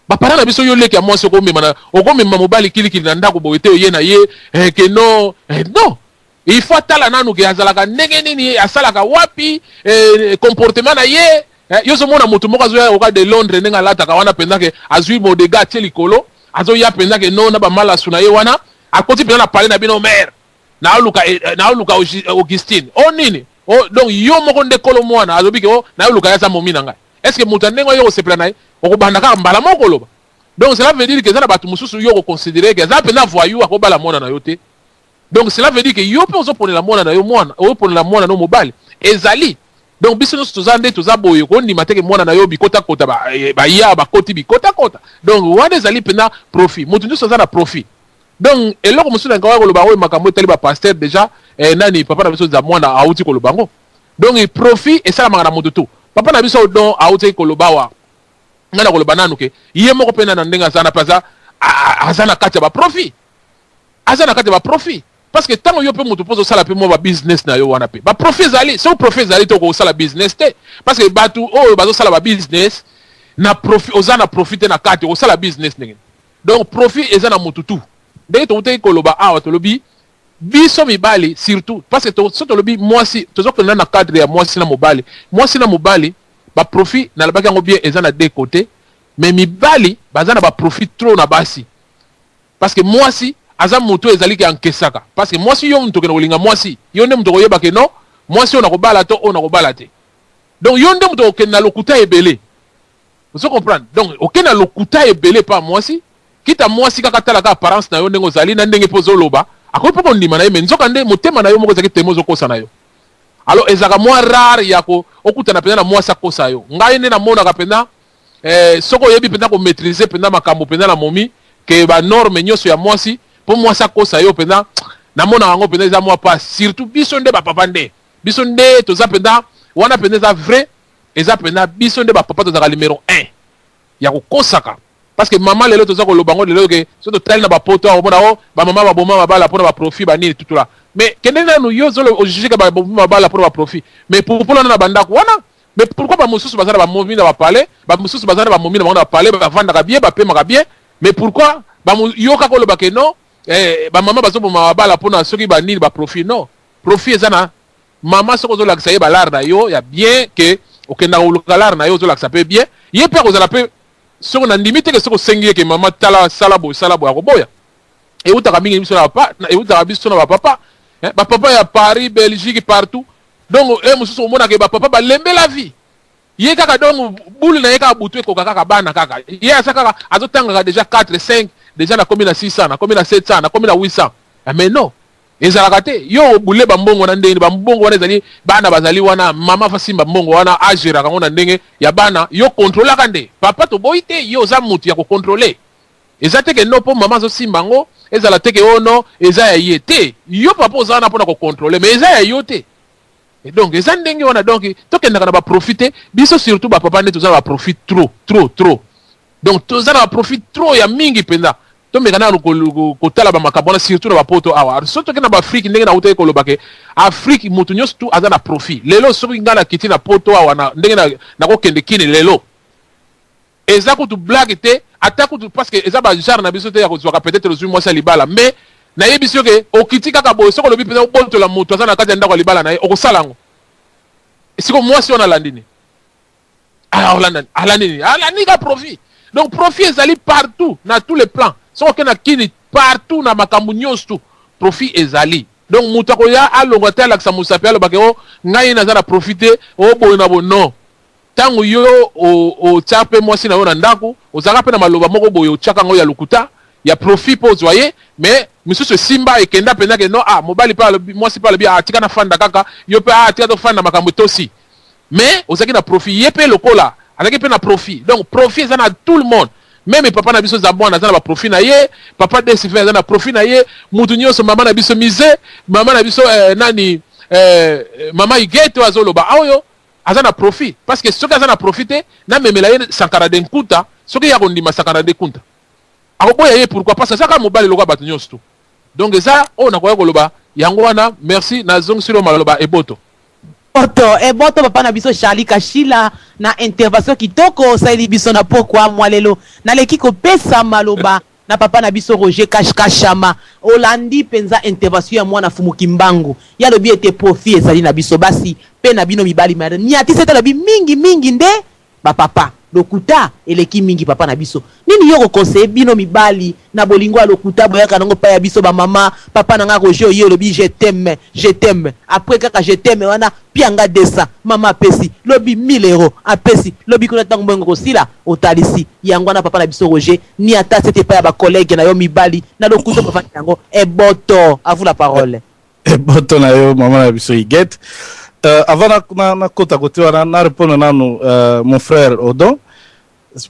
Bapara na biso yo leki ya mwasi okomema mobali kilikili na ndako boye te ye na ye ke non non il faut tala nanu ke azalaka ndenge nini asalaka wapi comportement na ye yo so mona moto moko azoya oka de Londres ndenge alataka wana penza ke azwi modega tie likolo azoya penza ke non na bamalasu na ye wana akoti penza na parler na bino mère na oluka Augustine o nini o donc yo moko nde kolo mwana azobi ke na oluka ya sa momi na ngai est-ce que moto ndenge yo sepela na ye okobanda kaka mbala moko loba donc cela veut dire que ça na batu mususu yo ko considérer que ça pena voyou akobala mwana na yo te donc cela veut dire que yo pe ozo ponela mwana na yo mwana o ponela mwana no mobile ezali donc biso no tozande tozaboye ko ndima teke mwana na yo bikota kota ba ya ba koti bikota kota donc wana ezali pena profit mutu ndio tozana profit donc eloko mususu na ngawa ko loba o makambo tali ba pasteur déjà nani papa na biso za mwana auti ko lobango donc profit et ça la mangana mutu tu papa na biso don auti ko lobawa ngana ko lobananu ke ye moko pena na ndenga sana plaza azana kati ba profit azana kati ba profit parce que tant yo pe mutu pozo sala pe mo ba business na yo wana pe ba profit zali so profit zali to ko sala business te parce que batu o bazo sala ba business na profit ozana profiter na kati ko sala business ndenge donc profit ezana mutu tu de to te ko loba awa to lobi biso mibali surtout parce que to so to lobi mwasi tozo ko na cadre ya mwasi na mobali ba profit na labaki yango bien ezana de côté mais mibali bazana ba profit trop na basi parce que mwasi aza moto ezali ki ankesaka parce que mwasi yo mto ke kolinga mwasi yo nde mto koyeba ke non mwasi on akobala to on akobala te donc yo nde mto ke na lokuta ebele vous comprenez donc aucun na lokuta ebele pa mwasi kita mwasi kaka tala ka apparence na yo ndenge ozali na ndenge pozo loba akope ko ndima na ye menzoka nde motema na yo moko zaki temozo kosa na yo alors ezaka moi rare yako okutana pena na mwasi akosa yo ngai nde na mona ka pena soko yebi pena ko maîtriser pena makambo pena na momi ke ba norme nyoso ya mwasi po mwasi akosa yo pena na mona yango pena za moi pas surtout biso nde ba papa nde biso nde toza pena wana pena za vrai eza pena biso nde ba papa toza numéro 1 ya ko kosaka parce que maman lelo toza ko lobango lelo ke so to tali na ba poto o mona o ba mama ba boma ba pona ba profit ba nini tout là mais kende na no yo zolo ojuger ba boma ba pona ba profit mais pour na bandako wana mais pourquoi ba mususu bazana ba momi na ba parler ba mususu bazana ba momi na ba parler ba vanda ka bien ba pema ka bien mais pourquoi ba yo ka ko loba ke non ba mama bazo boma ba pona soki ba nini ba profit non profit ezana mama soko zo la ksaye ba lar na yo ya bien que okenda ko lokalar na yo zo la ksape bien ye pe ko za la pe soko na limite ke soko sengie ke mama tala salabo akoboya et utaka mingi biso na papa et utaka biso na papa ba papa ya Paris Belgique partout donc mususu omona ke ba papa ba lembe la vie ye kaka donc boule na ye kaka butu ko kaka bana kaka ye asaka azotanga déjà 4 5 déjà na komi na 600 na komi na 700 na komi na 800 mais non ezalaka te yo boule ba mbongo na ndenge ba mbongo wana ezali bana bazali wana mama fasimba mbongo wana agera kango na ndenge ya bana yo contrôler kande papa to boite yo za mutu ya ko contrôler eza teke no po mama zo simbango ezala teke ono eza ya yete yo papa ozana pona ko contrôler mais eza ya yote et donc eza ndenge wana donc tokenda kana ba profiter biso surtout ba papa ne toza ba profit trop donc toza na ba profit trop ya mingi penda to mekana ko tala ba makabona surtout na ba poto awa surtout ke na ba Afrique ndenge na uta ko lobake Afrique mutu nyos tu aza na profit lelo so ngana kiti na poto awa na ndenge na ko kende kine lelo eza ko tu blague te atako tu parce que eza ba genre na biso te ya ko zwaka peut-être le moi ça libala mais na yebiso ke okitika ka boy soko lobi pena oboto la mutu aza na kati ndako libala na ye okosalango siko moi si on a landini alani ka profit donc profit ezali partout na tous les plans soko ke na kini partout na makambu nyos tu profit ezali donc mutu ko ya alongo te alaksa musapi alo bakeo ngai na za na profiter o boy na bo non tango yo o tchape mwasi na yo na ndako ozaka pe na maloba moko boyo tchaka ngo ya lukuta ya profit po zoye mais misusu simba ekenda pena ke no mobali pa mwasi pa bien atika na fanda kaka yo pe atika to fanda makambo tosi mais ozaki na profit yepe lokola alaki pe na profit donc profit ça na tout le monde même papa na biso za bwana za na profit na ye papa de sifa za na profit na ye mutu nyoso mama na biso mise mama na biso nani mama igeto azoloba ayo azana profit parce que soki azana profiter na memela ye sankara de nkuta soki ya kondima sankara de kunta akoboya ye pourquoi parce que saka mobali lokwa bato nyonso tu donc eza oyo nakoya koloba yango wana merci na zongi silo maloba eboto boto papa na biso Charlie Kashila na intervention kitoko saili biso na pokwa mwalelo na leki ko pesa maloba na papa na biso Roger Kashkashama Olandi penza intervention ya mwana fumu Kimbangu ya lobi ete profit ezali na biso basi pe na bino mibali mara ni ati seta lobi mingi nde ba papa lokuta eleki mingi papa na biso nini yoko conseil bino mibali na bolingo lokuta boyaka nango pa ya biso ba mama papa nanga Roger yo lobi je t'aime après kaka je t'aime wana pianga desa mama pesi lobi 1000 euros apesi lobi kuna tango bongo sila otalisi yango na papa na biso Roger ni ata c'était pas ya ba collègue na yo mibali na lokuta papa yango boto à vous la parole boto na yo mama na biso Iget. Avant na kota côté na répondre nanu mon frère Odon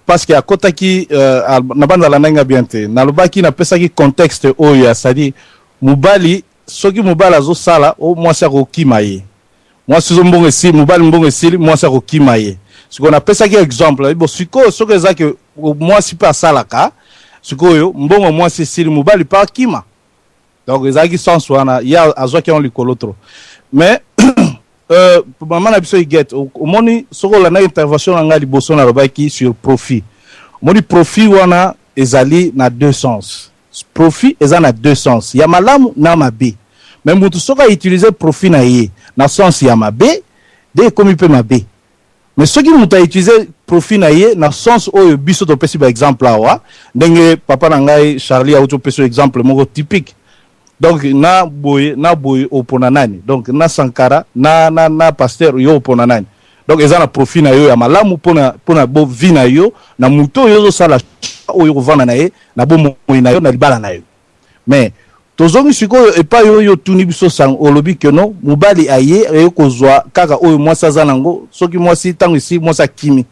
parce que à kota ki na banda la nanga biente na lobaki na pesa ki contexte oya c'est-à-dire mubali soki mubala zo sala o mwasi akokimaye mwasi zo mbongo esi mubali mbongo esi mwasi akokimaye siko na pesa ki exemple bo siko soki ezaki mwasi pa salaka siko yo mbongo mwasi esi mubali pa kima donc ezaki sens wana ya azwaki on likolo trop mais maman na biso Iget au moni soko la na intervention nga liboso na robaki sur profit moni profit wana ezali na deux sens profit ezali na deux sens ya malamu na mabe mais mutu soka utiliser profit na ye na sens ya mabe de comme peut mabe mais soki mutu utiliser profit na ye na sens oyo biso to pesi ba exemple awa ndenge papa na ngai Charlie a auto pesi exemple moko typique. Donc na boye opona nani donc na Sankara na pasteur yo opona nani donc ezana profit na yo ya malamu pona bo vi na yo na muto yo zo sala oyo kovana na ye na bo moyi na yo na libala na yo mais tozongi sikoyo epa yo tuni biso sang olobi que non mubali aye ekozwa kaka oyo mwasi azana ngo soki mwasi tango isi mwasi kimi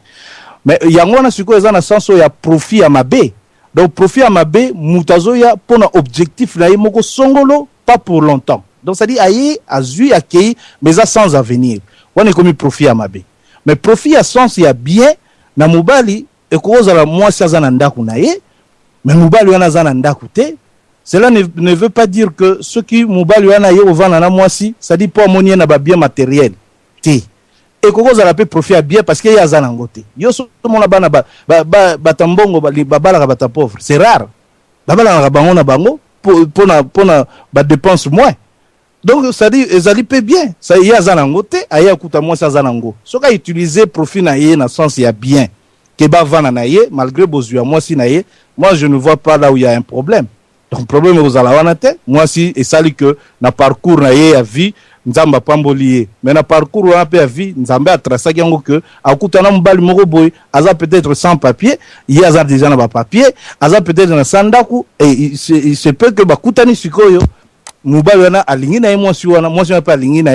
mais yango na sikoyo ezana senso ya profit ya mabe. Donc, profit à mabe, moutazoya, pour un objectif, là, moko songolo, pas pour longtemps. Donc, ça dit, aïe, azui, accueilli, mais ça sans avenir. On est comme profit à mabe. Mais profit à sens, il y a bien, na moubali, et cause à la moi, ça zananda kunaye, mais moubali, on a zananda kute. Cela ne veut pas dire que ceux qui moubali, on a yé, au vent, na moi, si, ça dit, pas monnaie, na ba bien matériel. Té. Et koko za la pe profit à bien parce qu'il y a zanangote. Yo so mona bana batambongo babala ka bata pauvre. C'est rare. Babala ka bango na bango pour ba dépense moins. Donc ça dit ezali pe bien. Ça y a zanangote, aya kuta moi ça zanango. So ka utiliser profit na yé na sens ya bien. Ke ba vana na yé malgré bozu moi si na yé, moi je ne vois pas là où il y a un problème. Donc problème aux alawanate, moi si et sali que na parcours na yé à vie nzamba pambolié mais na parcours on a vie nzamba a tracé yango que akutana mbali moko boy aza peut-être sans papier il y a déjà na papier aza peut-être na sandaku et il se peut que bakutani sikoyo mubali wana alingi na moi si on pas alingi na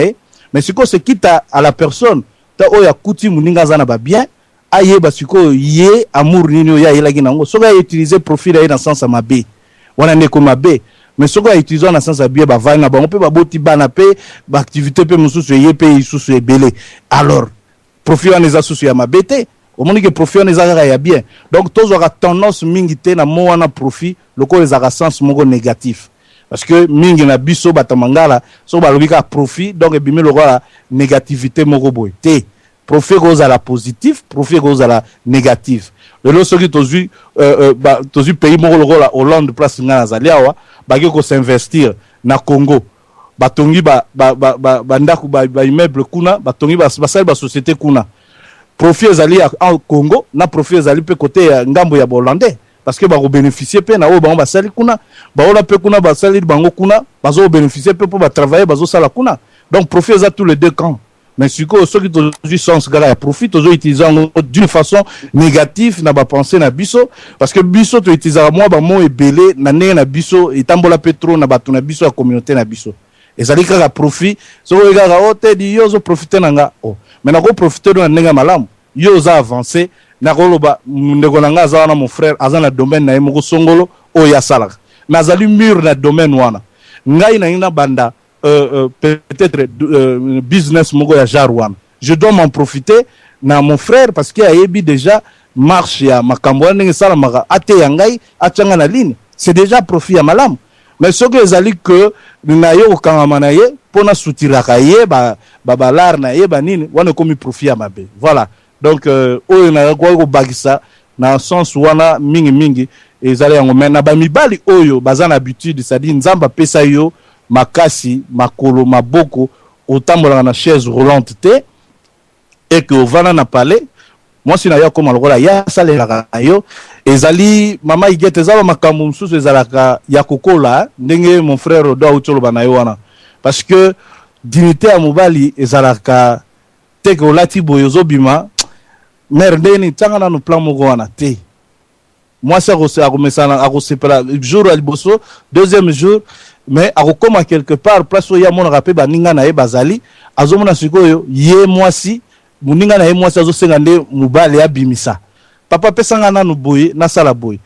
mais siko se quitte à la personne ta oya kuti muninga za na ba bien aye ba sikoyo ye amour nini ya ilagi nango so ga utiliser profil dans sens mabe wana ne ko mabe. Mais ce qu'on a utilisé dans le sens de bien, on peut pas boti bana pe, activité pe mususu ye pe isusu ebele. Alors, profit on les associe à ma bête. Au moment que profit on les a bien. Donc tous aura tendance mingite na mo wana profit, le ko les a sens moko négatif. Parce que mingi na biso batamangala, so ba lobika profit, donc ebimi le la négativité moko boy. Té profit cause à la positif, profit cause à la négative. Le lot soki tozu pays moko le la Hollande place ngana zaliawa. Bagi ko s'investir na Congo batongi ndaku ba immeuble kuna batongi basali ba société kuna profit ezali en Congo na profit ezali pe côté ya ngambo ya Hollandais parce que ba ko bénéficier pe na o ba basali kuna ba ola pe kuna basali bango kuna bazo bénéficier pe pour ba travailler bazo sala kuna donc profit ezali tous les deux camps. Mais ce que ceux qui ont du sens gars profite aux utilisant d'une façon négative n'a pas pensé na biso parce que biso to utiliser moi ba mo ebele na ne na biso etambola petro na batu na biso la communauté na biso et ça dit que profit so gars o te di yo zo profiter nanga oh mais na ko profiter na nenga malamu yo za avancer na ko loba ndeko nanga za na mon frère azana domaine na yemo songolo o ya sala na zali mur na domaine wana ngai na ina banda peut-être business mogo ya jarwan je dois m'en profiter na mon frère parce qu'il a yebi déjà marche ya makambo ndenge sala maka ate yangai atanga na ligne c'est déjà profit ya malamu mais ce que ezali que na yo okangama na ye pona sutiraka ye balar na ye banini wana komi profit ya mabe. Voilà. Donc oyo na kwa ko bagisa na sens wana mingi ezali yango mais na ba mibali oyo bazana habitude c'est-à-dire nzamba pesa yo makasi makolo maboko otambola na chaise roulante te et que ovana na palais moi si na yo comme lokola ya salelaka yo ezali mama igete ezala makambo mususu ezalaka ya kokola ndenge mon frère Odo utoloba na yo wana parce que dignité ya mobali ezalaka te que olati boyozo bima merde ni tanga na plan moko wana te. Moi ça a resepela jour à liboso deuxième jour mais akokoma quelque part place ya mona rapé baninga na ye bazali azomona sikoyo ye mwasi muninga na ye mwasi azosenga nde mobali ya bimisa papa pesanga na no boye na sala boye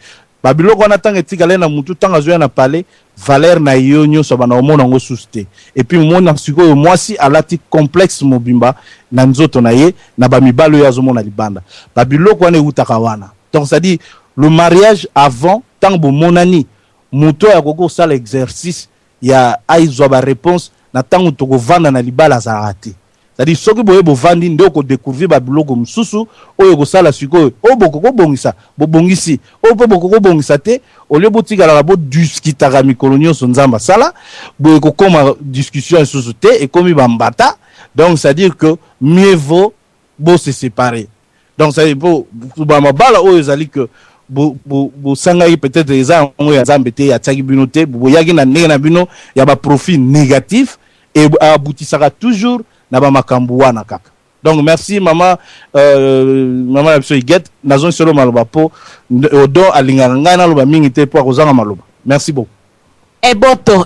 babiloko wana tanga etikale na mutu tanga zoya na palais valeur na yo nyonso bana omona ngo susté et puis mona sikoyo mwasi alati complexe mobimba na nzoto na ye na bamibalo ya azomona libanda babiloko wana utaka wana. Donc ça dit le mariage avant tant bo monani muto ya koko sala exercice ya aizwa ba réponse na tango toko vanda na libala za raté. C'est-à-dire soki boye bo vandi ndoko découvrir ba biloko mususu oyo ko sala sikoyo o boko ko bongisa bo bongisi o po boko ko bongisa te o le botika la bo discuter mikolo nyonso nzamba sala boye ko koma discussion susu te et komi bambata. Donc c'est-à-dire que mieux vaut bo se séparer. Donc ça dit bo ba mabala oyo ezali que bo sangai peut-être les gens ont ya zambete ya tsaki bino te bo yaki na ndenge na bino ya ba profit négatif et aboutisaka toujours na ba makambu wana kaka. Donc merci maman maman la biso Iget nazon solo maloba po Odo alinganga na loba mingi te po kozanga maloba. Merci beaucoup. Eboto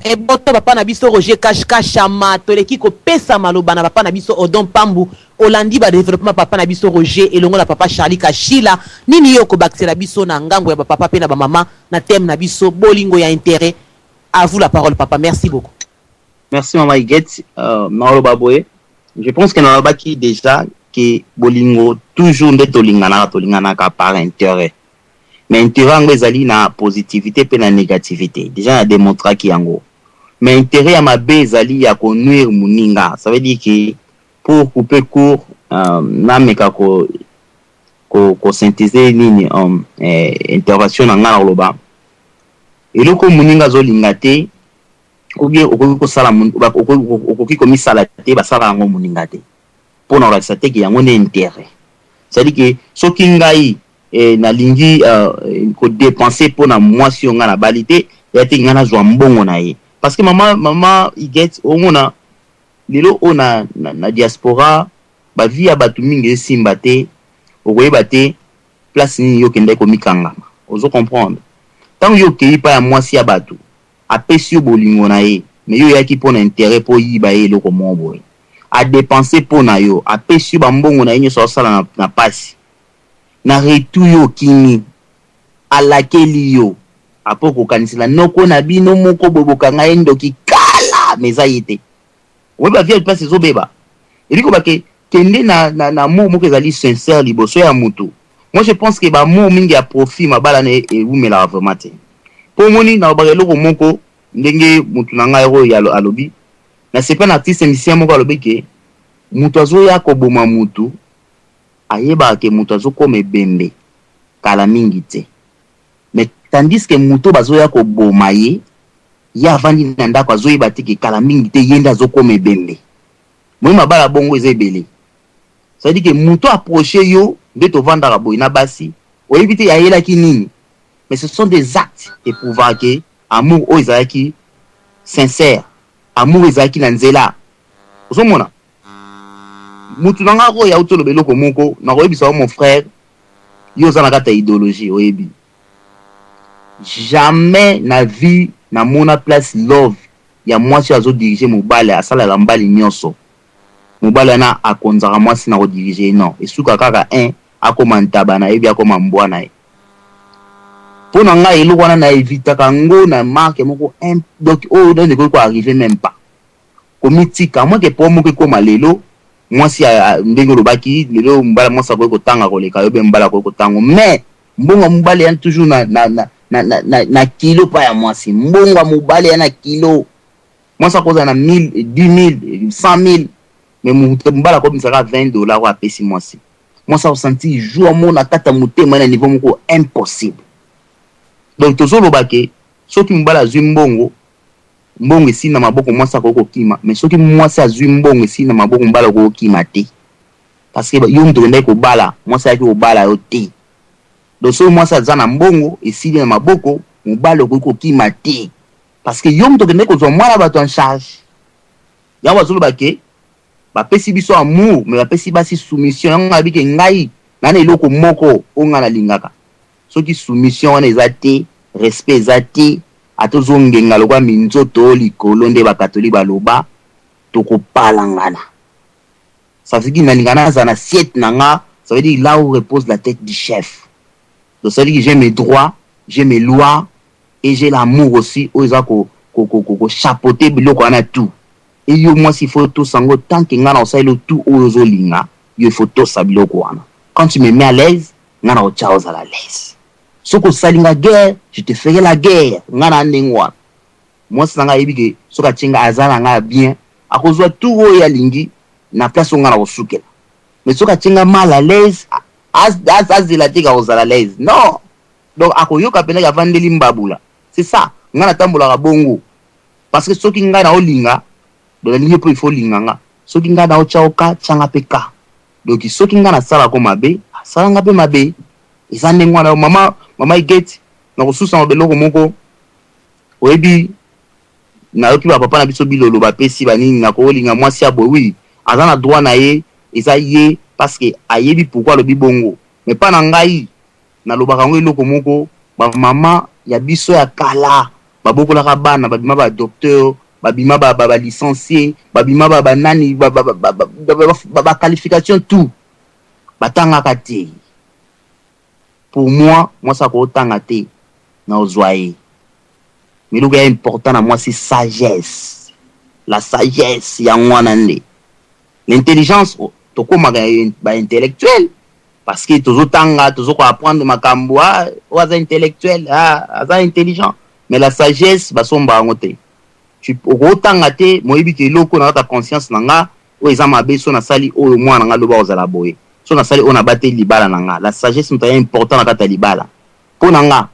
papa na biso Roger Kashama toleki ko pesa maloba na papa na biso Odon Pambu Olandi ba développement papa na biso Roger elongo la papa Charlie Kashila nini yo ko bakisela biso na ngambo ya papa pe na ba mama na thème na biso bolingo ya intérêt. À vous la parole papa, merci beaucoup. Merci maman Iget maloba boye. Je pense que na ba ki déjà que bolingo toujours nde tolingana ka par intérêt. Mais intérêt ngo ezali na positivité pe na négativité. Déjà na démontrer ki yango. Mais intérêt ya mabe ezali ya ko nuire muninga. Ça veut dire que pour couper court na meka ko synthéser nini intervention na ngana loba. Eloko muninga zo lingate oubien okoki ko sala okoki ko misala te ba sala ngo muninga te. Pour na rakisa te ki yango ne intérêt. Ça veut dire que soki ngai na lingi ko dépenser pour na mwasi yo ngana balité ya te ngana zwa mbongo na ye parce que mama Iget omona lelo ona na diaspora ba via batu mingi simba te okoyeba te place ni yo kende ko mikanga ozo comprendre tant yo kei pa ya mwasi ya batu apesi yo bolingo na ye mais yo yaki pona intérêt po yiba ye loko mombo a dépenser pona yo apesi yo ba mbongo na ye nyo so sala na pasi na retu yo kini alakeli yo apoko kanisila noko na bino moko boboka nga endo ki kala meza yete weba via place zo beba eliko bake kende na mo moko ezali sincère liboso ya mutu. Moi je pense que ba mo mingi ya profit mabala ne ewumela vraiment te po moni na ba eloko moko ndenge mutu na nga ero ya alobi na c'est pas un artiste musicien moko alobi ke mutu azo ya ko boma mutu ayeba ke mutu azokoma ebembe kala mingi te mais tandis que mutu bazoya ko boma ye ya vandi na ndako azoyeba te ke kala mingi te yenda azokoma ebembe moi mabala bongo ezebele ça dit que mutu approcher yo nde to vanda boy na basi oyebi te yayela ki nini mais ce sont des actes et prouver que amour o ezaki sincère amour ezaki na nzela ozomona mutu nanga ko ya utolo beloko moko na ko yebisa mon frère yo za na kata idéologie oyebi jamais na vie na mona place love ya mwasi azo diriger mobale asala la mbali nyonso mobale na akonzaka mwasi na ko diriger non esuka kaka un akoma ntaba na yebi akoma mbwa na ye pona nga eloko wana na éviter kango na marque moko un donc oh donc ne ko arriver même pas komitika moi ke po moko ko malelo mwasi ndenge lobaki lelo mbala mwasa ko tanga ko leka yo be mbala ko tango mais mbongo mbala ya toujours na na kilo pa ya mwasi mbongo mobali na kilo mwasi akoza na 1000 10000 100000 mais mbala ko bisaka $20 a pesi mwasi a senti jour mona kata motema na niveau moko impossible. Donc tozoloba ke soki mbala azwi mbongo esi na maboko mwasi akoko kima, mais soki mwasi azwi mbongo esi na maboko mbala akoko kima te, parce que yo mto ndai ko bala mwasi aki ko bala yo te. Donc so mwasi aza na mbongo esi na maboko mbala akoko kima te, parce que yo mto ndai ko zwa mwana bato en charge. Yango bazoloba ke bapesi biso amour, mais bapesi basi soumission. Yango abike ngai nana eloko moko onga na lingaka soki soumission wana eza te, respect eza te, atozongenga lokwa minzoto likolo nde bakatoli baloba tokopalangana. Ça veut dire nalingana za na assiette nanga, ça veut dire là où repose la tête du chef. Donc ça veut dire que j'ai mes droits, j'ai mes lois et j'ai l'amour aussi aux ko chapeauter biloko wana tout. Et yo moi s'il faut tout sango tant que ngana osalo tout ozo linga, il faut tout sa biloko wana. Quand tu me mets à l'aise, ngana o chaos à l'aise. Soko salinga guerre, je te ferai la guerre. Ngana ndengwa. Moi sanga yebike soka chinga azana nga bien, akozwa tout o ya lingi na place ngana osukela. Mais soka chinga mal à l'aise, as la tika ozala à l'aise. Non. Donc akoyoka pena ya vandeli mbabula. C'est ça. Ngana tambola ka bongo. Parce que soki ngana olinga, donc il faut linganga. Soki ngana o chaoka changa peka. Donc soki ngana sala ko mabe, sala ngabe mabe. Izande ngwana mama igeti na kosusa beloko moko oyebi na yoki ba papa na biso bilolo ba pesi banini na ko linga mwasi abo oui azana droit na ye eza ye parce que ayebi pourquoi le bibongo mais pas na ngai na lobaka ngo eloko moko ba mama ya biso ya kala babokola ka bana babima ba docteur babima ba licencié babima ba nani ba qualification tout batanga kate. Pour moi ça ko tanga te na ozoaye. Mais le gars important à moi c'est sagesse. La sagesse ya ngwana nde. L'intelligence to koma ba intellectuel parce que tozo tanga tozo ko apprendre makambo oza intellectuel aza intelligent mais la sagesse ba somba ngote. Tu ko tanga te moyebi ke loko na ta conscience nanga o ezama beso na sali o mwana nga loba ozala boye. So na sali on a battu libala nanga. La sagesse est important na kata libala. Pour nanga.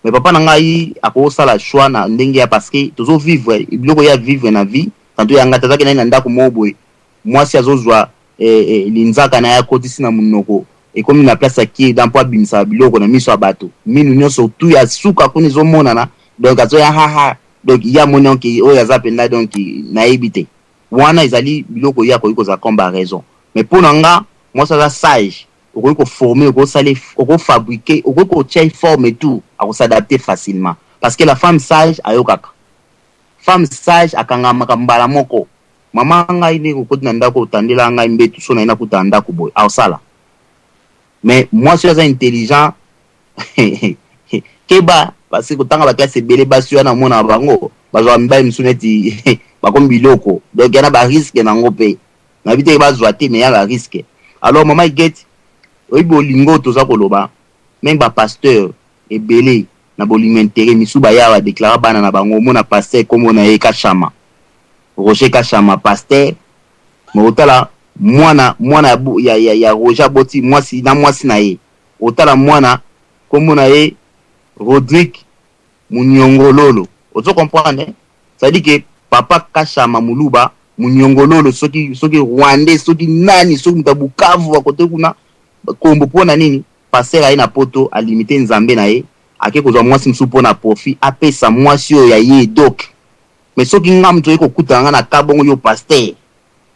Mais papa nanga yi ako sala choix na ndenge parce que tozo vivre, biloko ya vivre na vie. Tanto ya ngata zake na ndako moboy. Moi si azozwa linzaka na ya kotisi na munoko. Et comme na place qui dans poa bimsa biloko na miso abato. Minu nyoso tout ya suka kuni zo monana. Donc azo ya ha. Donc il y a monon qui o ya zapenda donc na ebité. Wana izali biloko ya ko za comparaison. Mais pour nanga moi ça va sage on peut former on peut fabriquer on peut changer forme et tout on s'adapter facilement parce que la femme sage ayokaka femme sage akanga makambala moko mama ngai ni ko na ndako tandela ngai mbetu so na ina kutanda ko boy awsala mais moi je suis intelligent keba parce que tanga ba classe belé basio na mona bango bazwa mbai msuneti bakombi loko donc yana ba risque na ngope na vite ba zoate mais ya ba risque. Alors maman get oyibo lingo toza koloba même ba pasteur et belé na bolingo intérêt misuba ya ba déclarer bana na bango mona pasteur comme na eka chama Roger Kachama pasteur mo otala mwana ya Roger Boti mwasi na mwasi na ye otala mwana comme na ye Rodrigue Munyongololo ozo comprendre ça dit que papa Kachama Muluba Munyongololo soki Rwandais soki nani soki mutabukavu wa kote kuna kombo pona nini passer aina poto a limiter nzambe na ye ake kozwa mwasi msupo na profit apesa mwasi yo ya ye donc mais soki ngam to eko kutanga na kabongo yo pasteur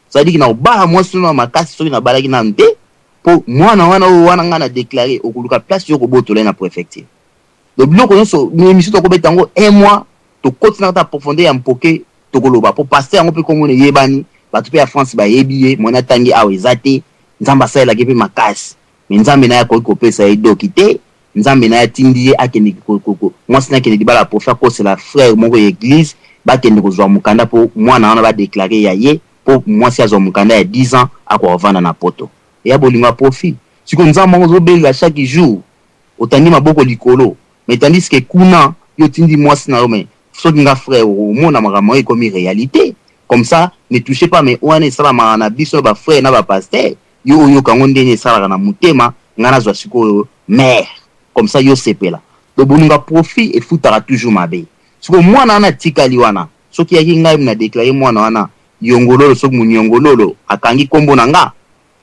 ça dit que na obala mwasi no makasi soki na balaki na nte po mwana wana ngana déclarer okuluka place yo ko botola na préfecture donc biloko nyonso mimi to ko betango un mois to continue ta profondeur ya mpoke tokoloba po passer yango pe komone yebani batu pe ya France ba yebiye mona tangi awe zate nzamba sala ke pe makasi mais nzambe na ya ko pesa e dokite nzambe na ya tindiye akende ko mwasi na kende dibala pour faire c'est la frère moko église ba kende ko zwa mukanda po mwana wana ba déclarer ya ye po mwasi azwa mukanda ya 10 ans akwa vana na poto ya bolinga profit siko nzamba ngo zo bela chaque jour otandi maboko likolo mais tandis que kuna yo tindi mwasi na yo mais soki nga frère omona makambo ekomi réalité comme ça ne touchez pas mais wana esalamaka na biso ba frère na ba pasteur yo oyoka ngo ndenge esalaka na motema nga nazwa sikoyo mère comme ça yo sepela donc bolinga profit efutaka toujours mabe siko mwana wana tikali wana soki yaki ngai na déclarer mwana wana yongololo soki munyongololo akangi kombo na nga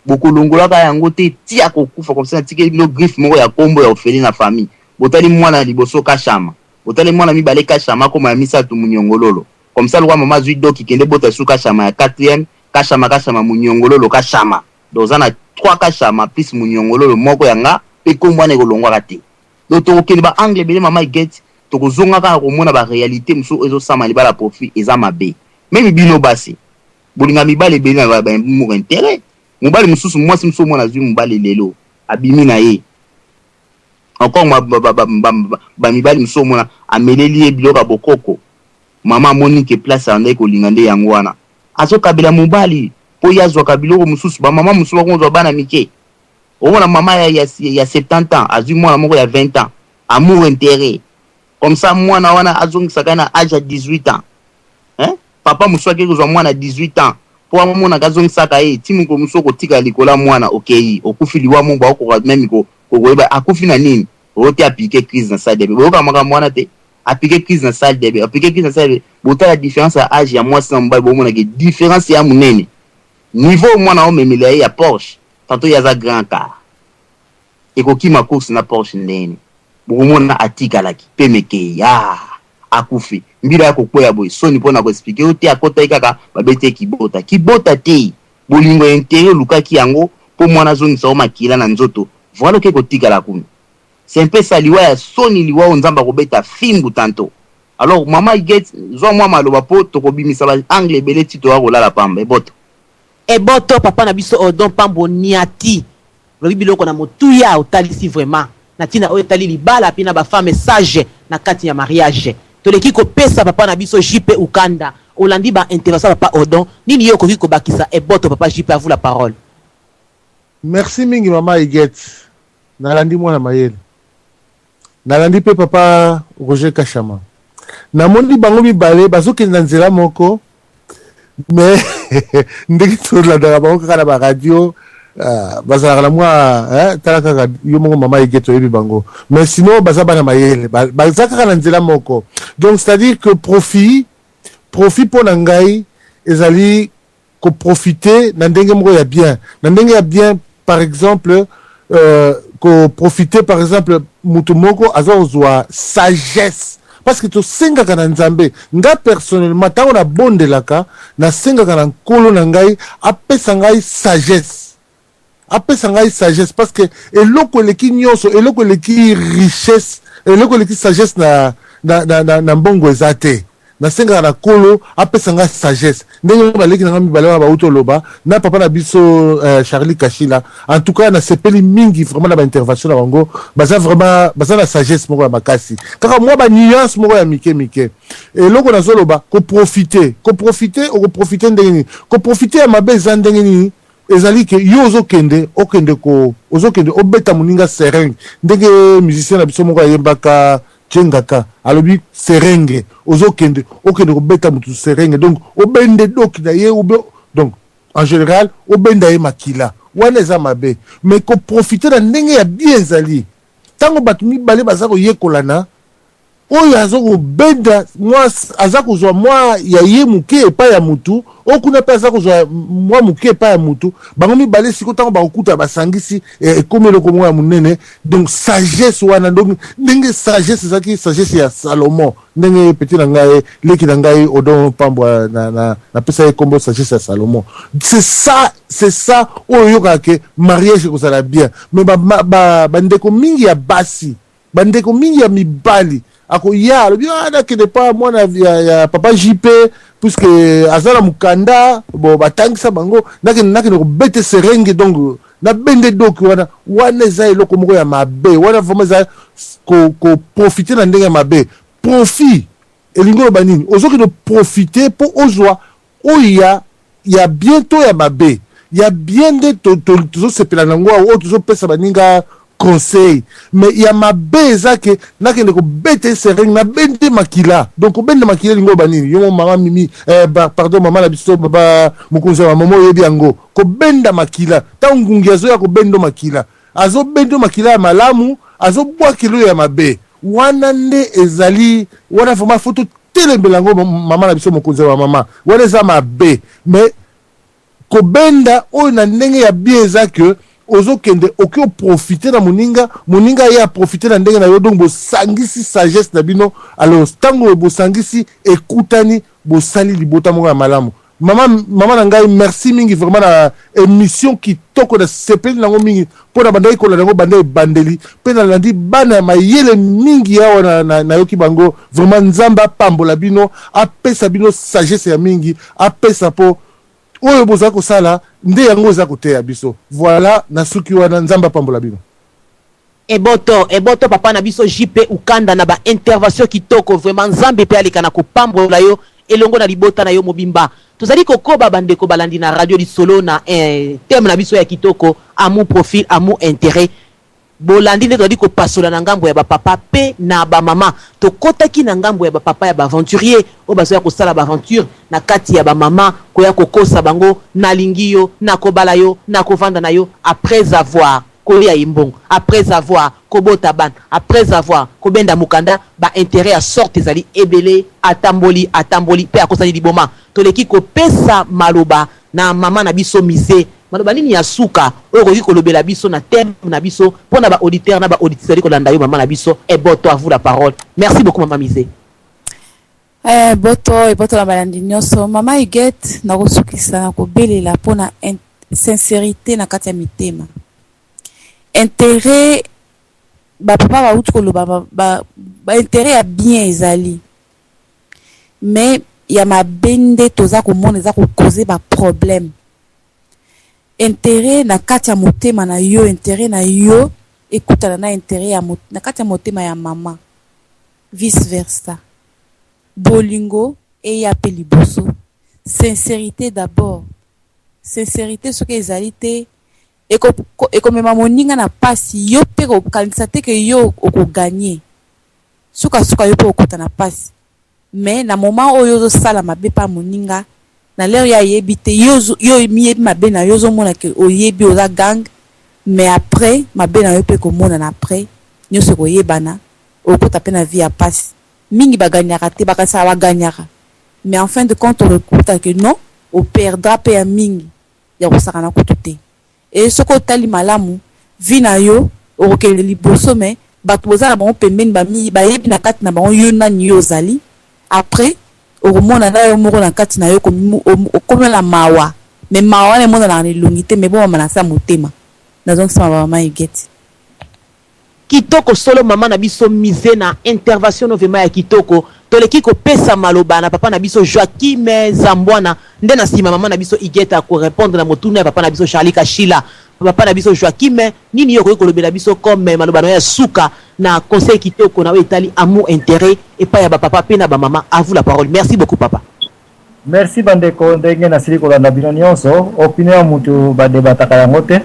bokolongolaka yango te tia kokufa comme ça tikeli no griffe moko ya kombo ya ofeli na famille botali mwana liboso kashama botali mwana mibale kashama koma ya misatu munyongololo comme ça lwa mama zui doki kende bota su kashama ya 4e kashama munyongololo kashama dozana 3 kashama plus munyongololo moko yanga pe kombo na kolongwa te donc tokokende ba angle bele mama get tokozonga ka komona ba réalité muso ezo sama libala profit eza mabe même bino basi bolinga mibale bele na ba mu intérêt mobali mususu mwasi muso mwana zui mobali lelo abimi na ye encore ba mibali muso mwana ameleli e biloka bokoko mama Monique place ande ko lingande yango wana azo kabila mobali po yazwa kabiloko mususu ba mama mususu bakonzo bana mike omona mama ya 70 ans azui mwana moko ya 20 ans amour intérêt comme ça mwana wana azongisa kana âge à 18 ans hein papa mususu akozwa mwana 18 ans po mwana kazongisa ka timu ko mususu kotika likola mwana okay okufili wa mungu ako même ko koyeba akufi na nini ote appliquer crise na salle de bain boka maka mwana te appliquer crise na salle de bain appliquer crise na salle de bain bota la différence à âge ya mwasi na mbali bomona ke différence ya munene niveau mwana o memela ya Porsche tanto ya za grand car ekoki ma course na Porsche ndene bomona atika laki pemeke ya akufi mbira ya kokweya boy soni pona ko expliquer ote akota ikaka babete kibota te bolingo intérêt lukaki yango po mwana zongisa o makila na nzoto voilà que kotika la kuna c'est un peu ça liwa ya soni liwa onzamba kobeta fimbu tanto alors mama get zo mwa maloba po tokobimisa ba angle bele tito wa kolala pamba eboto papa na biso odon pambo niati lobi biloko na motuya otalisi vraiment na tina oyo tali libala pina ba femme sage na kati ya mariage toleki kopesa papa na biso JP Ukanda olandi ba intervention papa odon nini yo koki kobakisa eboto papa JP à vous la parole. Merci mingi mama Iget. Nalandi mwana mayele. Nalandi pe papa Roger Kashama. Namondi bango mibale bazoki na nzela moko. Mais ndeki tola da bango kaka na ba radio bazala la moi talaka yo moko mama Iget oyebi bango. Mais sinon bazaba na mayele. Bazaka na nzela moko. Donc c'est-à-dire que profit pour nangai ezali ko profiter na ndenge moko ya bien. Na ndenge ya bien par exemple ko profiter par exemple mutu moko azozwa sagesse parce que to senga kana nzambe nga personnellement tango na bondelaka na senga kana nkolo na ngai apesa ngai sagesse parce que eloko leki nyonso eloko leki richesse eloko leki sagesse na mbongo ezate na senga na kolo apesa nga sagesse ndenge baleki na ngambi balewa ba utoloba na papa na biso Charlie Kashila en tout cas na sepeli mingi vraiment na ba intervention na bango baza vraiment baza na sagesse moko ya makasi kaka moi ba nuance moko ya mike eloko na zoloba ko profiter ndenge ko profiter ya mabeza ndenge ni ezali ke yo okende obeta muninga sereng ndenge musicien na biso moko yembaka Chengaka alobi serenge okende ko beta mutu serenge donc obende doki na ye donc en général obenda ye makila wana eza mabe mais ko profiter na ndenge ya bien zali tango batu mibale baza ko yekolana oyo azoko benda mwa azako zwa mwa ya ye muke epa ya mutu okuna pe azako zwa mwa muke epa ya mutu bango mibale siko tango bakuta basangisi ekomelo ko mwa munene donc sagesse wana donc ndenge sagesse zaki sagesse ya Salomon ndenge petit na ngai leki na ngai odon pambo na pesa ye kombo sagesse ya Salomon c'est ça oyo kake mariage ko sala bien mais ba ndeko mingi ya basi ba ndeko mingi ya mibali ako ya lobi ana kende pa mwana ya papa JP puisque azala mukanda bo batangisa bango nakene ko bete serenge donc na bende doki wana eza eloko moko ya mabe wana vraiment za ko profiter na ndenge ya mabe profit elingo banini ozoki de profiter pour ozwa oya ya bientôt ya mabe ya bien de to sepela nango o tozo pesa baninga conseil mais ya mabe ezake nakende kobete sering na bende makila donc obende makila lingo banini yo mama mimi pardon mama na biso baba mukunza wa mama yebi yango kobenda makila tangungi azo ya kobendo makila azo bendo makila ya malamu azo bwa kilo ya mabe wana nde ezali wana foma foto telebelango mama na biso mukunza wa mama wana za mabe mais kobenda oyo na ndenge ya bien ezake ozokende oki profiter na moninga ya profiter na ndenge na yo donc bosangisi sagesse na bino alors tango bosangisi ekutani bosali libota moko ya malamu mama na ngai merci mingi vraiment na émission kitoko na sepeli nango mingi mpona bandaki kolanda yango banda ebandeli mpe nalandi bana ya mayele mingi awa na yoki bango vraiment nzambe apambola bino apesa bino sagesse ya mingi apesa po oyo boza kosala nde yango eza koteya biso voilà na suki wana nzamba pambola bino eboto papa na biso JP ukanda na ba intervention kitoko vraiment nzambe pe alika na kopambola yo elongo na libota na yo mobimba tozali kokoba bandeko balandi na radio di solo na thème na biso ya kitoko amour profil amour intérêt bolandi nde tozali kopasola na ngambo ya bapapa pe na bamama tokotaki na ngambo ya bapapa ya baaventurier oyo bazoya kosala baaventure na kati ya bamama koya kokosa bango na lingi yo na kobala yo na kovanda na yo après avoir kolia imbongo après avoir kobota ban après avoir kobenda mukanda ba intérêt à sorte ezali ebele atamboli pe akosani liboma toleki kopesa maloba na mama na biso mise maloba nini ya suka oyo koki kolobela biso na thème na biso pona ba auditeur na ba auditrice kolanda yo mama na biso eboto à vous la parole merci beaucoup mama mise boto la balandi nyonso mama Iget na kosukisa na kobelela pona sincérité na kati ya mitema intérêt papa ba uti koloba ba intérêt ya bien ezali mais ya mabende toza komona eza kokoze ba problème intérêt na kati ya motema na yo intérêt na yo ekutana na intérêt ya na kati ya motema ya mama vice versa bolingo eya pe liboso sincérité d'abord sincérité soki ezali te ekomema moninga na pasi yo mpe kokanisa te ke yo okoganye suka yo mpe okota na pasi mais na moment oyo ozosala mabe pa moninga na lero ya yebi te yo miyebi mabe na yo ozomona ke oyebi oza gang mais après mabe na yo mpe komona na après nyonso koyebana okota mpe na vie ya pasi mingi baganyaka te bakasala baganyaka mais en fin de compte okuta ke non operdra mpe ya mingi ya kosaka na kutu te et soko otali malamu vi na yo okokende liboso mais bato bozala bango pembeni bayebi na kati na bango yo nani yo ozali après okomona na yo moko na kati na yo okomela mawa mais mawa wana emonanaka na elongi te mais bomama na sa motema nazongisama bamama Iget kitoko solo mama na biso mise na intervention novema ya kitoko toleki kopesa maloba na papa na biso Joachim Zambwana nde na sima mama na biso Iget ko répondre na motuna ya papa na biso Charlie Kashila papa na biso Joachim nini yo ko lobela biso comme maloba na ya suka na conseil kitoko na etali amour intérêt et pas ya papa pe na ba mama à vous la parole merci beaucoup papa merci bandeko ndenge na sili kolanda bino nyonso opinion ya mutu badebataka yango te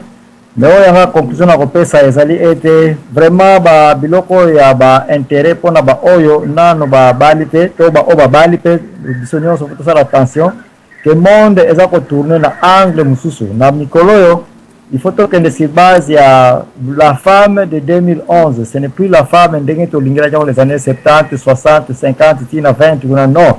mais oyo yanga conclusion na kopesa ezali ete vraiment ba biloko ya ba intérêt pona ba oyo nano ba bali te to ba o ba bali pe biso nyonso tosala attention que monde eza ko tourner na angle mususu na mikolo yo il faut tokende sur base ya la femme de 2011 ce n'est plus la femme ndenge tolingela jango les années 70 60 50 tina 20 non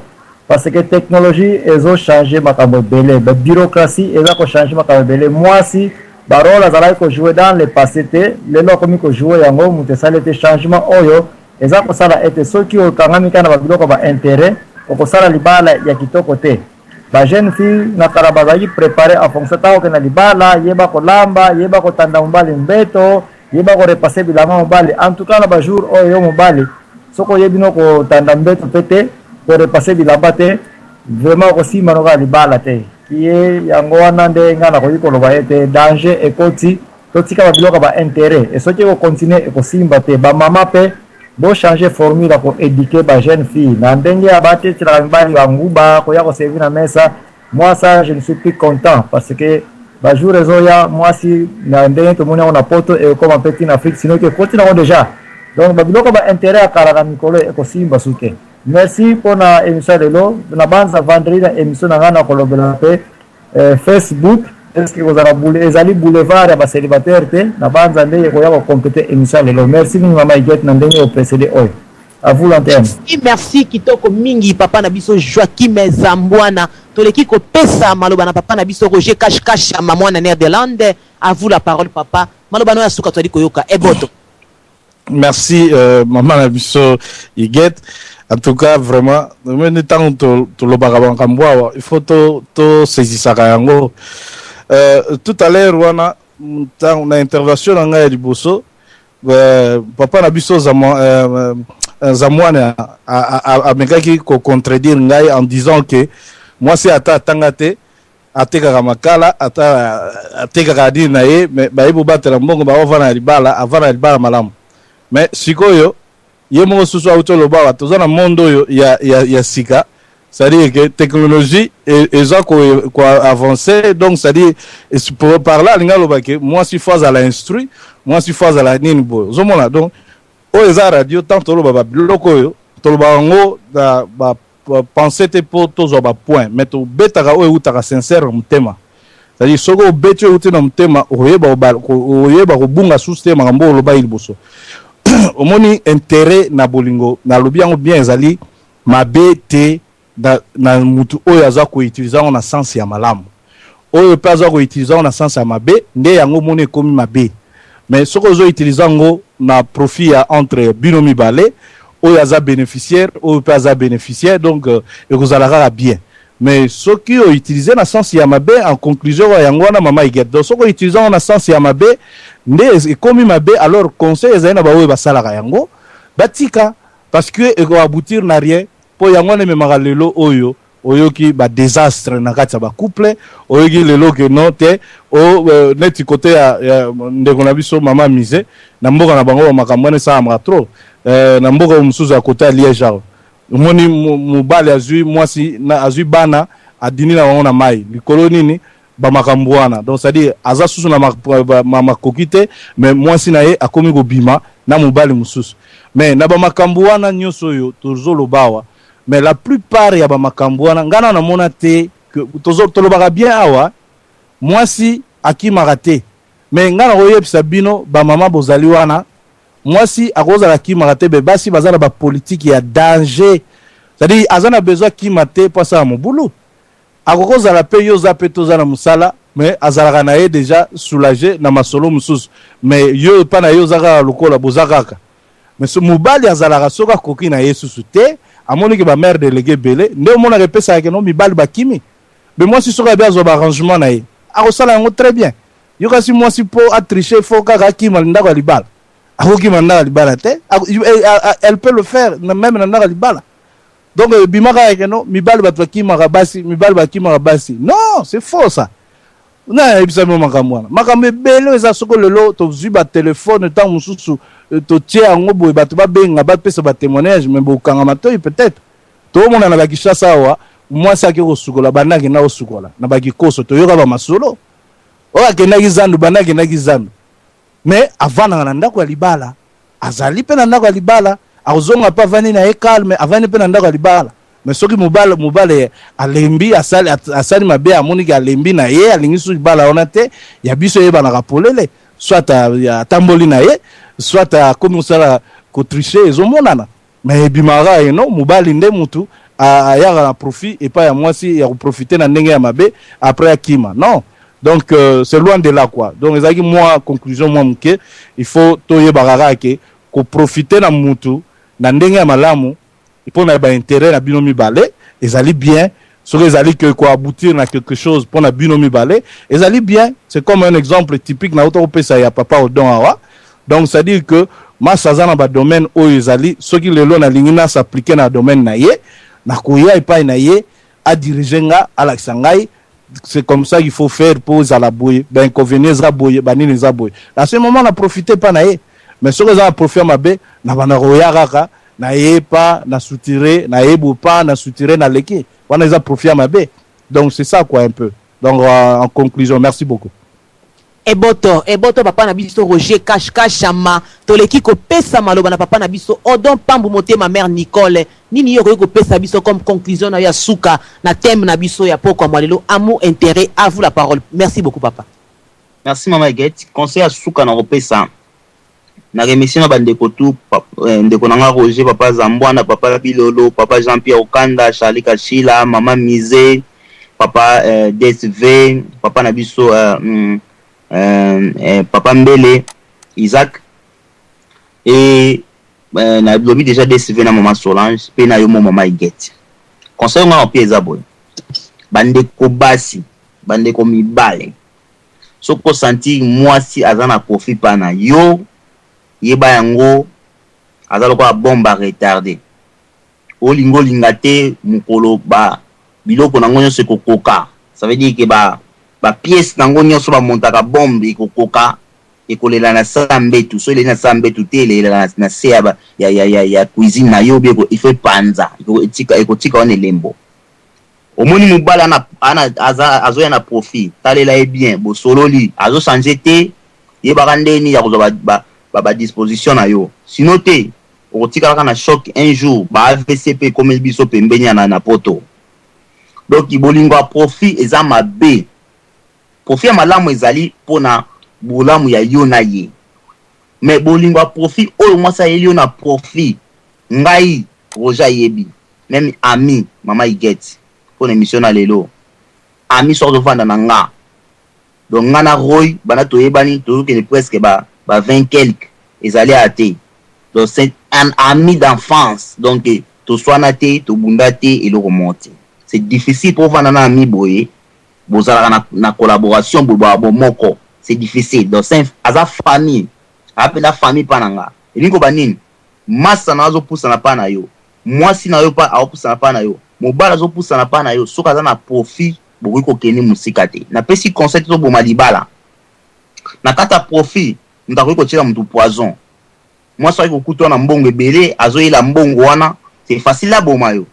parce que technologie ezo changer makambo belé ba bureaucratie eza ko changer makambo belé moi si barole azalaki kojouer dans le passé te lelo akomi kojouer yango moto esali ete changement oyo eza kosala ete soki okangami kaka na babiloko ba intérêt okosala libala ya kitoko te bajeune fille na kala bazalaki préparé en fonction ntango okende na libala yeba kolamba yeba kotanda mobali mbeto yeba korepasse bilanga mobali en tout cas na bajour oyo yo mobali soki oyebi no kotanda mbeto mpe te korepasse bilamba te vraiment okosima no kaka libala te kiye yango wana nde nga nakoki koloba ete danger ekoti totika babiloko ba intérêt e soki ekokontinue ekosimba te bamama mpe bochange formule ya koéduke bajeune fille na ndenge ya batetelaka mibali banguba koya koservi na mesa moi ça je ne suis plus content parce que bajour ezoya mwasi na ndenge tomoni yango na poto ekoma mpe ntina afrique sino ke koti nango déjà donc babiloko baintérêt akalaka mikolo ekosimba su te. Merci mpona émission ya lelo na banza vendredi na émission na ngai na kolobela mpe Facebook eske kozala ezali boulevard ya bacélibataire te na banza nde ekoya kokomplete émission ya lelo. Merci mingi mama Iget na ndenge oprécédé oyo. À vous l'antenne. Merci kitoko mingi papa na biso Joachim Zambwana toleki kopesa maloba na papa na biso Roger Kashkasha maman na Néerlande. À vous la parole papa. Maloba no ya suka twali koyoka eboto. Merci maman na biso Iget. En tout cas vraiment même temps to lobaka bankambwa il faut to saisissaka yango. Tout à l'heure wana on a intervention na ngai liboso papa na biso Zamwana a mekaki ko contredire ngai en disant que moi c'est atangate atekaka makala atekaka dina na ye mais baibo batela mbongo ba ovana libala avana libala malamu mais sikoyo ye mo susu auto loba tozana mondo yo ya sika c'est-à-dire que technologie eza ko avancer donc c'est-à-dire par là linga loba que moi si phase à l'instruit moi si phase à la nini boy zomona donc oyo eza radio tant toloba babiloko oyo toloba yango penser te po tozwa bapoint mais tobetaka oyo eutaka sincère motema c'est-à-dire soko obeti oyo euti na motema oyeba kobunga susu te makambo oyo olobai liboso omoni intérêt na bolingo nalobi yango bien ezali mabe te na mutu oyo aza koutilize yango na sens ya malamu oyo mpe aza koutilize yango na sens ya mabe nde yango omoni ekomi mabe mais soko ozoutilize yango na profit ya entre bino mibale oyo aza bénéficiaire oyo mpe aza bénéficiaire donc ekozala kaka bien mais soki outilize na sens ya mabe en conclusion yango wana mama Iget donc soko outilize yango na sens ya mabe nde ekomi mabe alors conseil ezali na baoyo basalaka yango batika parce que ekoaboutir na rien po yango wana ememaka lelo oyo oyoki ba désastre na kati ya ba couple oyoki lelo ke non te neti côté ya ndeko na biso mama mise na mboka na bango makambo ne sa amra trop na mboka mususu ya côté ya Liège moni mobali azui mwasi na azui bana adini na bango na mai likolo nini ba makambo wana donc c'est à dire aza susu na makoki te mais mwasi na ye akomi kobima na mobali mususu mais na ba makambo wana nyonso oyo tozolobawa mais la plupart ya ba makambo wana ngana na mona te que tolobaka bien awa mwasi akimaka te mais ngana koyebisa bino ba mama bozali wana mwasi akozala akimaka te be basi bazala ba politique ya danger c'est-à-dire azana besoin kimate pour ça mobulu akozala pe yo za pe tozana musala mais azalaka na ye déjà soulagé na masolo mususu mais yo pa na yo zaka lokola bozakaka mais ce mobali azalaka soka koki na yesusu te amoni ke ba mère délégué belé nde mona ke pesa ke no mibali bakimi mais moi si soka bien zo ba arrangement na ye akosala yango très bien yo kasi moi si po a tricher faut kaka kima ndako libala akoki mandaka libala te elle peut le faire même na ndako libala donc bimaka ke no mibali batwakima kabasi mibali bakima kabasi non c'est faux ça na ebisamo makamwana makambe belo eza soko lelo to zuba téléphone tant mususu to tia ngo boy batu ba benga ba pesa ba témoignage mais bokanga matoyi peut-être to mona na bakishasa wa moi ça ke kosukola banaki na osukola na bakikoso to yoka ba masolo o akenda kizandu banaki na kizandu mais avana na ndako ya libala azali pe na ndako ya libala azonga pa vani na calme avani pe na ndako ya libala mais soki mobale alembi asali mabe amoni ki alembi na ye alingisu libala ona te ya biso ye bana kapolele soit atamboli na ye soit akomi osala kotricher ezomonana mais bimara eno mobali nde mutu ayaka na profit et pas ya mwasi ya koprofiter na ndenge ya mabe après akima non donc c'est loin de là quoi donc ezaki moi conclusion moi muke il faut toyebaka ke ko profiter na mutu na ndenge ya malamu pour na ba intérêt na bino mibale ezali bien ce que ezali que quoi aboutir na quelque chose pour na bino mibale ezali bien c'est comme un exemple typique na auto pesa ya papa Odon awa donc ça dit que masaza na ba domaine o ezali ce qui lelo na lingina s'appliquer na domaine na ye na koya epai na ye a diriger nga ala sangai c'est comme ça qu'il faut faire pour la boye ben inconvénient za boye banini za boye à ce moment on a profité pas na ye mais ce que ça a profité mabe na bana roya kaka na ye pas na soutirer na ye pas na soutirer na leki on a profité mabe donc c'est ça quoi un peu Donc en conclusion, merci beaucoup. Eboto papa na biso Roger Kashama toleki ko pesa maloba na papa na biso Odon Pambu Motema mère Nicole nini yo ko pesa biso comme conclusion na ya suka na thème na biso ya poko mwalelo amour intérêt. À vous la parole. Merci beaucoup papa. Merci maman Guette. Conseil à suka na kopesa na remercier na bandeko tout ndeko nanga Roger papa Zambwana papa Bilolo papa Jean-Pierre Okanda Charlie Kachila maman Misé papa DSV papa na biso papa Mbele Isaac et na lobby déjà DSV na maman Solange pe na yo maman Guette. Conseil nga opie ezabo bandeko basi bandeko mibale soko sentir moi si azana profit pana yo yeba yango azalo kwa bomba retardé olingo lingate mukolo ba biloko nango nyonso kokoka. Ça veut dire que ba pièce nango nyonso ba montaka bombe kokoka ekolela na sambetu so elena sambetu te elela na se ya cuisine na yo beko il faut panza ekotika on lembo omoni mubala na azoya na profit talela bien bo sololi azo changer te yeba ndeni ya kozo ba disposition na yo sinon te okotika na choc un jour ba AVCP comme biso pembeni na poto. Donc ibolingo profit eza mabe profit malamu ezali pona bolamu ya yo na ye mais bolingo profit oyo mwasa yeli na profit ngai Roger yebi même ami mama Iguette pour émission na lelo ami sorto vanda na nga donc nga na Roy bana toyebani to que presque ba 20 quelques ezali até donc c'est un ami d'enfance donc to soana te to bunda te et le remonter c'est difficile pour vanda na ami boye bozala na collaboration bo moko c'est difficile donc c'est aza famille apena famille pananga elingo banini massa nazo pusa na pana yo moi si na yo pa aopusa na pana yo mobala zo pusa na pana yo soka za na profit bokoki kokeni musika te na pesi concept zo boma libala na kata profit ndakoki kotiela mutu poison moi so ko kutwa na mbongo ebele azoyela mbongo wana c'est facile la boma yo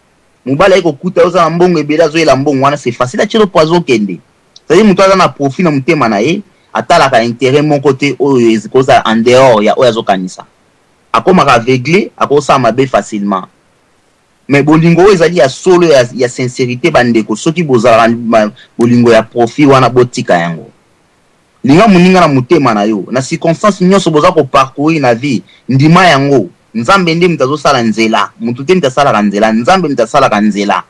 mobala iko kuta oza na mbongo ebele azoyela mbongo wana c'est facile a tielo poison kende c'est-à-dire mutu aza na profit na mutema na ye atalaka intérêt mon côté oyo ezikoza en dehors ya oyo azokanisa akomaka aveuglé akosa mabe facilement. Mais bolingo ezali ya solo ya sincérité bandeko soki bozala bolingo ya profit wana botika yango linga muninga na mutema na yo na circonstance nyonso boza ko parcourir na vie ndima yango nzambe ndi mtazo sala nzela mutu te mtasala ka nzela nzambe mtasala ka nzela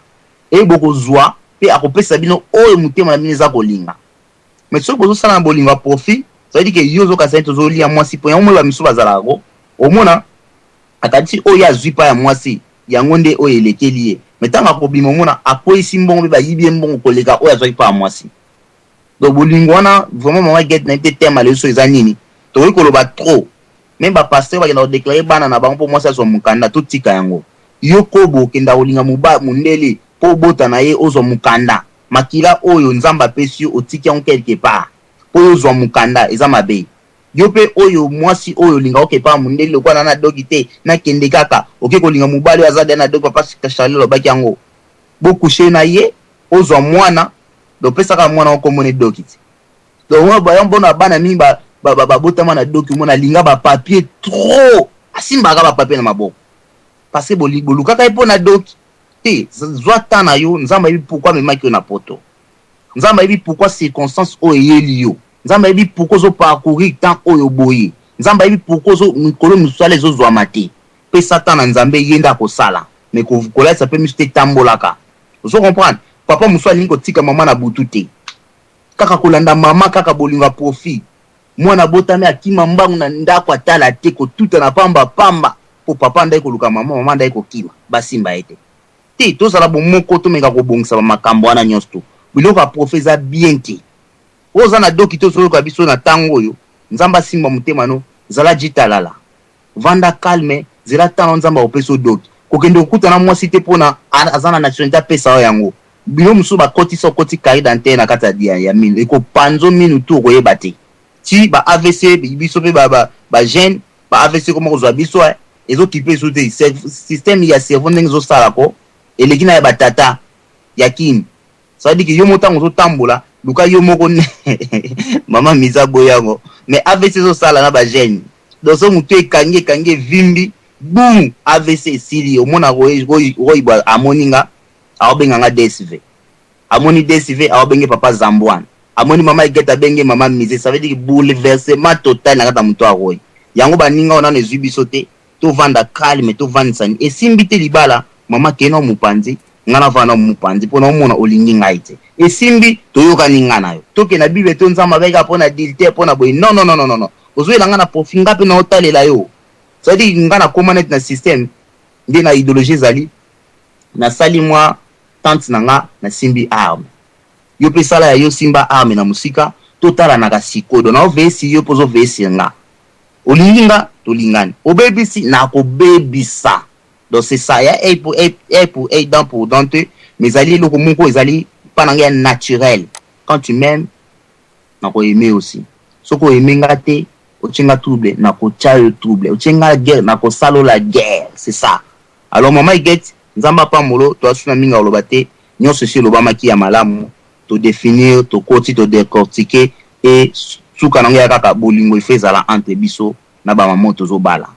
e boko zwa pe akopesa bino oyo mutema na bino za kolinga. Mais soki bozo sala na bolingo ya profit ça veut dire que yo zo ka sento zo lia mwasi po yango ba miso bazala ko omona atati oyo azwi pa ya mwasi yango nde oyo elekeli ye metanga kobima mona akoisi mbongo ba yibie mbongo koleka oyo azwa pa mwasi. Donc bolingo wana vraiment maman Guette na été thème ale so ezanini to ko loba trop même ba pasteur ba kena déclarer bana na bango po mwasi azo mukanda to tika yango yo kobo kenda olinga muba mundele po bota na ye ozo mukanda makila oyo nzamba pesi otiki en quelque part po ozo mukanda eza mabe yo pe oyo mwasi oyo linga okepa mundele kwa na dogi te na kende kaka oke ko linga mubali azade na dogi papa Charlie lo baki yango bokushe na ye ozo mwana do pesa ka mwana okomone dogi do wa ba yambona bana mimba ba botama na dogi mona linga ba papier trop asimba ka ba papier na maboko parce que boluka ka ipo na dogi te zwa tana yo nzamba ibi pourquoi me maki na poto nzamba ibi pourquoi circonstance o yeli yo nzamba ibi pourquoi zo parcourir tant oyo boye nzamba ibi pourquoi zo mikolo musale zo zwa mate pe satana nzambe yenda ko sala mais ko kola ça peut miste tambolaka vous comprendre papa musale lingo tika mama na butu te kaka kolanda mama kaka bolinga profit mwana botame akima mbangu na ndako atala te ko tuta na pamba po papa ndai ko luka mama ndai ko kima basimba ete te to sala bomoko to menga ko bongisa makambo wana nyonso biloko a profesa bien te oza na doki to solo ka biso na tango yo nzamba simba mutema no zala jitalala vanda calme zela tano nzamba opeso doki kokende okuta na mwasi te pona azana nationalité pesa yango bilo musu ba koti so koti kai dante na kata dia ya minu eko panzo minu tu ko yeba te ti ba AVC biso pe ba jeune ba AVC comme ko biso ezo kipe so te système ya cerveau ndenge zo sala ko elekina ya batata yakini ça veut dire que yo motango zo tambola luka yo moko mama miza boyango mais AVC zo sala na ba gêne donc so mutu ekangi vimbi boum AVC sili omona roibwa amoninga aobenga nga DSV amoni DSV aobenge papa Zambouane amoni mama igeta benge mama mize ça veut dire bouleversement total na kata mutu aroi yango baninga ona nezwi biso te to vanda calme to vansani esimbi te libala mama keno mupanzi ngana vana mupanzi pona omona olingi ngai te esimbi toyoka ninga nayo toke na bible to nzamba beka pona dilte pona boy non ozwela ngana profinga pe na otalela yo ça veut dire ngana commander na système ndi na idéologie zali na sali moi tante nanga na simbi arme yo pe sala ya yo simba arme na musika totala na kasikodo na ovesi yo pozo vesi nga olinginga tolingani obebisi na ko bebisa donc c'est ça ya pour dante mais ali loko moko ezali pananga naturel quand tu m'aimes na ko aimer aussi soko aimer nga te ochenga trouble na ko chayo trouble ochenga guerre na ko salo la guerre c'est ça alors mama iget nzamba pa molo to asuna minga olobate nyonso chez lobama ki ya malamu to définir to koti to décortiquer et suka nanga kaka bolingo ifezala entre biso na ba maman tozo bala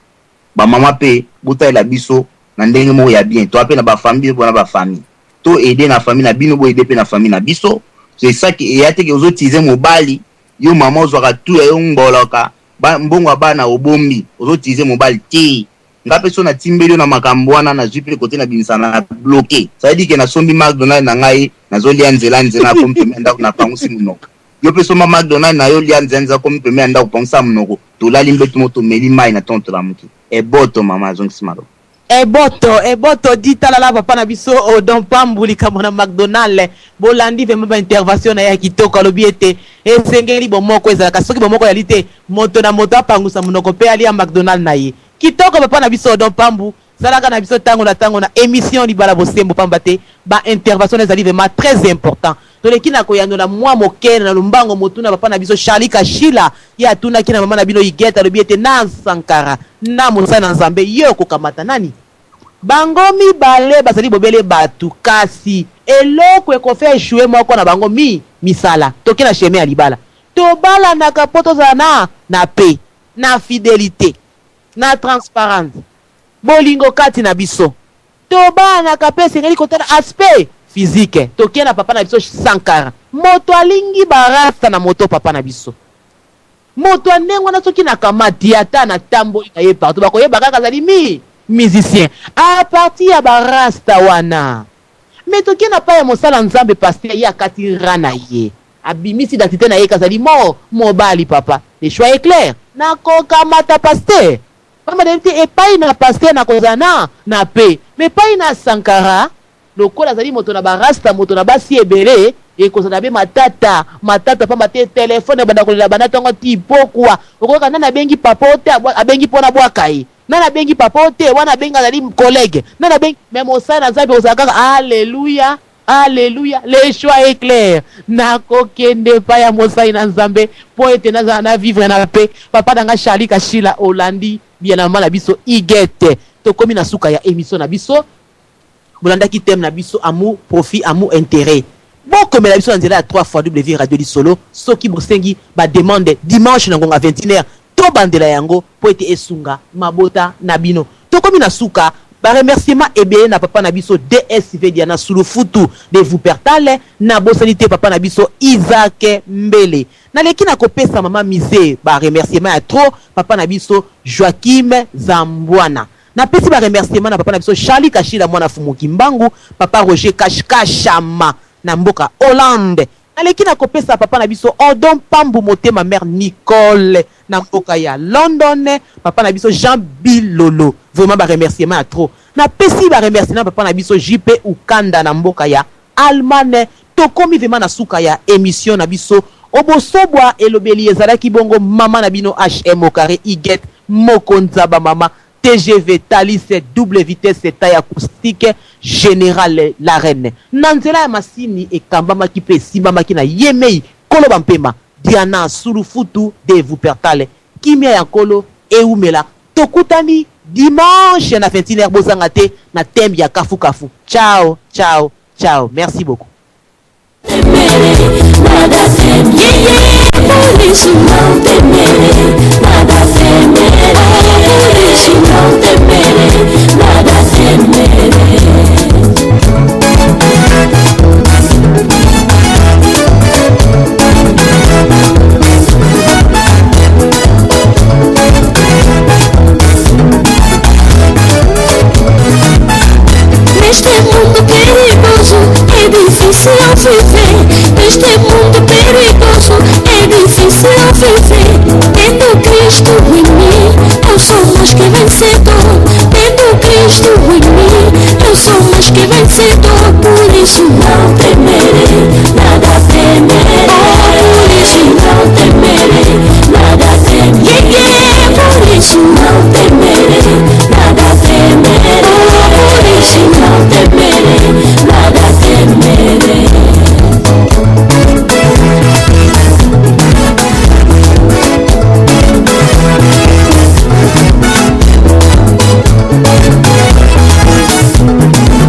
ba mama pe buta la biso na ndenge mo ya bien to apena ba famille bona ba famille to aider na famille na bino bo aider pe na famille na biso c'est ça qui yate ke ozo tize mobali yo mama ozwaka tu yo ngoloka ba mbongo bana obombi ozo tize mobali ti ngape so na timbeli na makambo wana na zwipe côté na bimisana na bloqué ça veut dire que na sombi McDonald na ngai na zo lia nzela ko mpemenda na pangusi munoko yo pe so ma McDonald na yo lia nzenza ko mpemenda ko pangsa munoko to la limbe to moto meli mai na tonto la muki e boto mama zongi simaro e boto ditala la papa na biso o don pambuli kama na McDonald bolandi ve mba intervention na ya kitoko lobiete e sengeli bomoko ezalaka soki bomoko ya lite moto na moto apangusa munoko pe ali ya McDonald na ye kitoko papa na biso don pambu salaka na biso tango na émission libala bosembo pambate ba intervention ezali vraiment très important to leki na koyano na mwa mokene na lumbango motuna papa na biso Charlie Kashila ya tuna kina mama na bino igeta lobiete na Sankara na musana nzambe yo kokamata nani bango mibale basali bobele batu kasi eloko ekofe échouer moko na bango misala toke na chemin ya libala to bala na kapoto zana na paix na fidélité na transparence bolingo kati na biso to bana kapese ngeli kotana aspect physique toke na papa na biso Sankara moto alingi barasta na moto papa na biso moto anengo na soki na kamati ata na tamboli na ye partout bakoyeba kaka zali musicien à partir ya barasta wana mais toke na pa ya mosala nzambe pasteur ya katira na ye abimisi identité na ye kazali mobali papa le choix est clair na kokamata pasteur mama devite epai na pasteur na kozana na pe mais pas na Sankara lokola zali moto na barasta moto na basi ebele e kozana be matata pa mate téléphone banda kolela bana tongo tipo kwa okoka nana bengi papote abengi pona bwakai nana bengi papote wana benga zali collègue nana bengi même osana nzambe ozaka alléluia le choix est clair na kokende pa ya mosai na nzambe po ete na vivre na paix papa danga Charlie Kashila Olandi bien amala biso igete to komi na suka ya émission na biso bolanda ki thème na biso amour profit amour intérêt boko mela biso nzela 3 fois W radio di solo soki bosengi ba demande dimanche na ngonga 21h to bandela yango po ete esunga mabota na bino to komi na suka ba remerciement ebe na papa na biso DSV Diana Sulufutu de Wuppertal na bosanité papa na biso Isaac Mbele na leki na kopesa mama mise ba remerciement ya trop papa na biso Joachim Zambouana na pesi ba remerciement na papa na biso Charlie Kashila mwana fumuki mbangu papa Roger Kashkashama na mboka Hollande na leki na kopesa papa na biso Odon Pambu motema mère Nicole na mboka ya London papa na biso Jean Bilolo vraiment ba remerciement à trop na pesi ba remerciement papa na biso JP Ukanda na mboka ya Allemagne to komi vraiment na suka ya émission na biso obosobwa elobeli ezalaki bongo mama na bino HM au carré Iget Mokonzaba mama TGV Thalys double vitesse taille acoustique général la reine nanzela ya masini ekambama ki pe simbama ki na yemei koloba mpema Diana Sulufutu de Wuppertal kimia ya kolo eumela tokutani dimanche na 21h bozanga te na thème ya kafu kafu ciao merci beaucoup. Temerei, nada temerei, por isso não temerei, nada temerei, por isso não temerei, nada temerei. Neste mundo perigoso é difícil viver. Neste mundo perigoso é difícil viver. Tendo Cristo em mim, eu sou mais que vencedor. Tendo Cristo em mim, eu sou mais que vencedor. Por isso não temerei,